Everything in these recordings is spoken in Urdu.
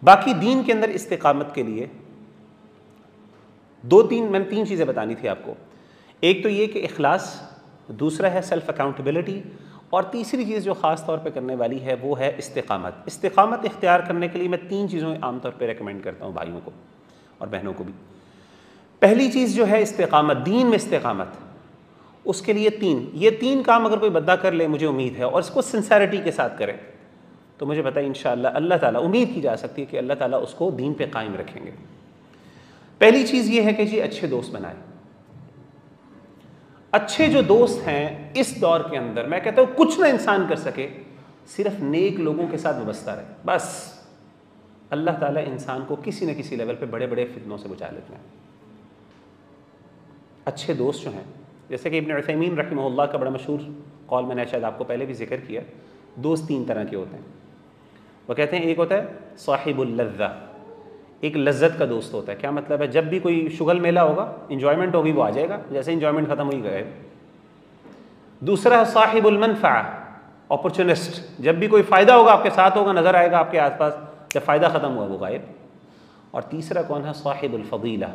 باقی دین کے اندر استقامت کے لیے میں نے تین چیزیں بتانی تھی آپ کو. ایک تو یہ کہ اخلاص، دوسرا ہے سیلف اکاؤنٹیبلٹی، اور تیسری چیز جو خاص طور پہ کرنے والی ہے وہ ہے استقامت. استقامت اختیار کرنے کے لیے میں تین چیزوں عام طور پہ ریکمینڈ کرتا ہوں بھائیوں کو اور بہنوں کو بھی. پہلی چیز جو ہے استقامت، دین میں استقامت، اس کے لیے یہ تین کام اگر کوئی بندہ کر لے، مجھے امید ہے، اور اس کو سنسیرٹی کے ساتھ کرے، تو مجھے پتہ ہے انشاءاللہ اللہ تعالیٰ، امید کی جا سکتی ہے کہ اللہ تعالیٰ اس کو دین پہ قائم رکھیں گے. پہلی چیز یہ ہے کہ جی اچھے دوست بنائیں. اچھے جو دوست ہیں اس دور کے اندر، میں کہتا ہوں کچھ نہ انسان کر سکے، صرف نیک لوگوں کے ساتھ وابستہ رہے. بس اللہ تعالیٰ انسان کو کسی نہ کسی لیول پہ بڑے بڑے فتنوں سے بچا لیتے ہیں. اچھے دوست جو ہیں، جیسے کہ ابن عثیمین رحمہ اللہ کا بڑا مشہور قول، میں نے شاید آپ کو پہلے بھی ذکر کیا، دوست تین طرح کے ہوتے ہیں. وہ کہتے ہیں ایک ہوتا ہے صاحب اللذہ، ایک لذت کا دوست ہوتا ہے. کیا مطلب ہے؟ جب بھی کوئی شغل میلہ ہوگا، انجوائمنٹ ہوگی، وہ آ جائے گا، جیسے انجوائمنٹ ختم ہوئی گئے. دوسرا ہے صاحب المنفعہ، اپرچونسٹ، جب بھی کوئی فائدہ ہوگا آپ کے ساتھ ہوگا، نظر آئے گا آپ کے آس پاس، جب فائدہ ختم ہوا وہ غائب. اور تیسرا کون ہے؟ صاحب الفضیلہ،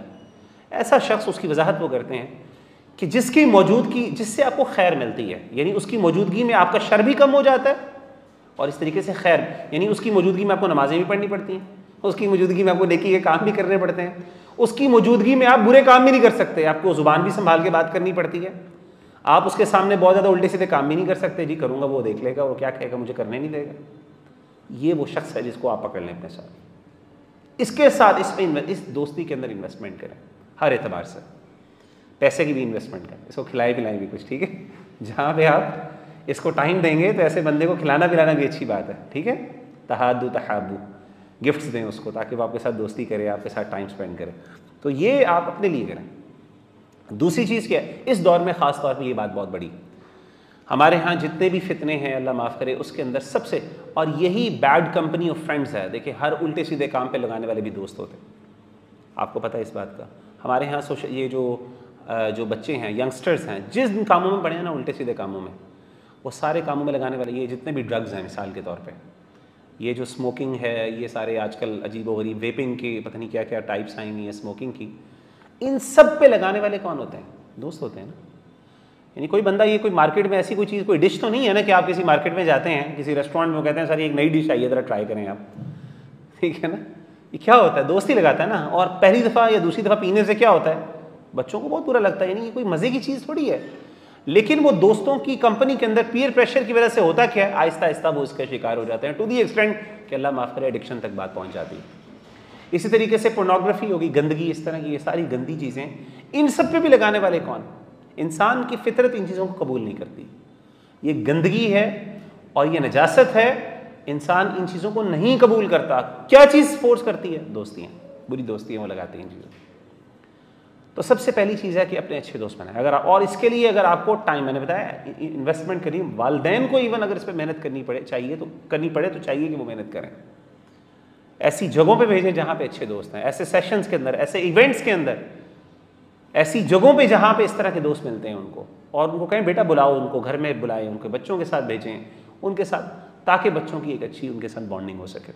ایسا شخص، اس کی وضاحت وہ کرتے ہیں کہ جس کی موجودگی، جس سے آپ کو خیر ملتی ہے، یعنی اس کی موجودگی میں آپ کا شر بھی کم ہو جاتا ہے، اور اس طریقے سے خیر، یعنی اس کی موجودگی میں آپ کو نمازیں بھی پڑھنی پڑتی ہیں، اس کی موجودگی میں آپ کو نیکی کے کام بھی کرنے پڑتے ہیں، اس کی موجودگی میں آپ برے کام بھی نہیں کر سکتے، آپ کو زبان بھی سنبھال کے بات کرنی پڑتی ہے، آپ اس کے سامنے بہت زیادہ الٹے سیدھے کام بھی نہیں کر سکتے، جی کروں گا وہ دیکھ لے گا، وہ کیا کہے گا، مجھے کرنے نہیں دے گا. یہ وہ شخص ہے جس کو آپ پکڑ لیں اپنے ساتھ. اس کے ساتھ اس دوستی کے اندر انویسٹمنٹ کریں ہر اعتبار سے. پیسے کی بھی انویسٹمنٹ کریں، اس کو کھلائے پلائیں بھی کچھ، ٹھیک ہے. جہاں پہ آپ اس کو ٹائم دیں گے تو ایسے بندے کو کھلانا پلانا بھی اچھی بات ہے، ٹھیک ہے. تحادو تحابو، گفٹس دیں اس کو تاکہ وہ آپ کے ساتھ دوستی کرے، آپ کے ساتھ ٹائم سپینڈ کرے. تو یہ آپ اپنے لیے کریں. دوسری چیز کیا ہے؟ اس دور میں خاص طور پہ یہ بات بہت بڑی، ہمارے ہاں جتنے بھی فتنے ہیں اللہ معاف کرے، اس کے اندر سب سے، اور یہی بیڈ کمپنی آف فرینڈز ہے. دیکھیں ہر الٹے سیدھے کام پہ لگانے والے بھی دوست ہوتے ہیں، آپ کو پتہ ہے اس بات کا. ہمارے ہاں یہ جو بچے ہیں، ینگسٹرز ہیں، جن کاموں میں پڑے ہیں نا، الٹے سیدھے کاموں میں، وہ سارے کاموں میں لگانے والے یہ جتنے بھی ڈرگز ہیں، مثال کے طور پہ یہ جو اسموکنگ ہے، یہ سارے آج کل عجیب و غریب ویپنگ کی پتہ نہیں کیا کیا ٹائپس آئیں گی اسموکنگ کی، ان سب پہ لگانے والے کون ہوتے ہیں؟ دوست ہوتے ہیں نا. یعنی کوئی بندہ، یہ کوئی مارکیٹ میں ایسی کوئی چیز، کوئی ڈش تو نہیں ہے نا کہ آپ کسی مارکیٹ میں جاتے ہیں، کسی ریسٹورینٹ میں، وہ کہتے ہیں سر ایک نئی ڈش آئی ہے، ذرا ٹرائی کریں آپ، ٹھیک ہے نا. یہ کیا ہوتا ہے؟ دوست ہی لگاتا ہے نا. اور پہلی دفعہ یا دوسری دفعہ پینے سے کیا ہوتا ہے؟ بچوں کو بہت برا لگتا ہے، یعنی یہ کوئی مزے کی چیز تھوڑی ہے. لیکن وہ دوستوں کی کمپنی کے اندر پیئر پریشر کی وجہ سے ہوتا کیا ہے؟ آہستہ آہستہ وہ اس کا شکار ہو جاتے ہیں، ٹو دی ایکسٹینٹ کہ اللہ معاف کرے ایڈکشن تک بات پہنچ جاتی ہے. اسی طریقے سے پورنوگرافی ہوگی، گندگی، اس طرح کی یہ ساری گندی چیزیں، ان سب پہ بھی لگانے والے کون؟ انسان کی فطرت ان چیزوں کو قبول نہیں کرتی. یہ گندگی ہے اور یہ نجاست ہے، انسان ان چیزوں کو نہیں قبول کرتا. کیا چیز فورس کرتی ہے؟ دوستیاں، بری دوستیاں وہ لگاتی ہیں ان چیزوں. تو سب سے پہلی چیز ہے کہ اپنے اچھے دوست بنائیں. اور اس کے لیے اگر آپ کو ٹائم، میں نے بتایا انویسٹمنٹ کریے، والدین کو ایون اگر اس پہ محنت کرنی پڑے تو چاہیے کہ وہ محنت کریں. ایسی جگہوں پہ بھیجیں جہاں پہ اچھے دوست ہیں، ایسے سیشنز کے اندر، ایسے ایونٹس کے اندر، ایسی جگہوں پہ جہاں پہ اس طرح کے دوست ملتے ہیں ان کو، اور ان کو کہیں بیٹا بلاؤ، ان کو گھر میں بلائیں، ان کے بچوں کے ساتھ بھیجیں، ان کے ساتھ، تاکہ بچوں کی ایک اچھی ان کے ساتھ بانڈنگ ہو سکے.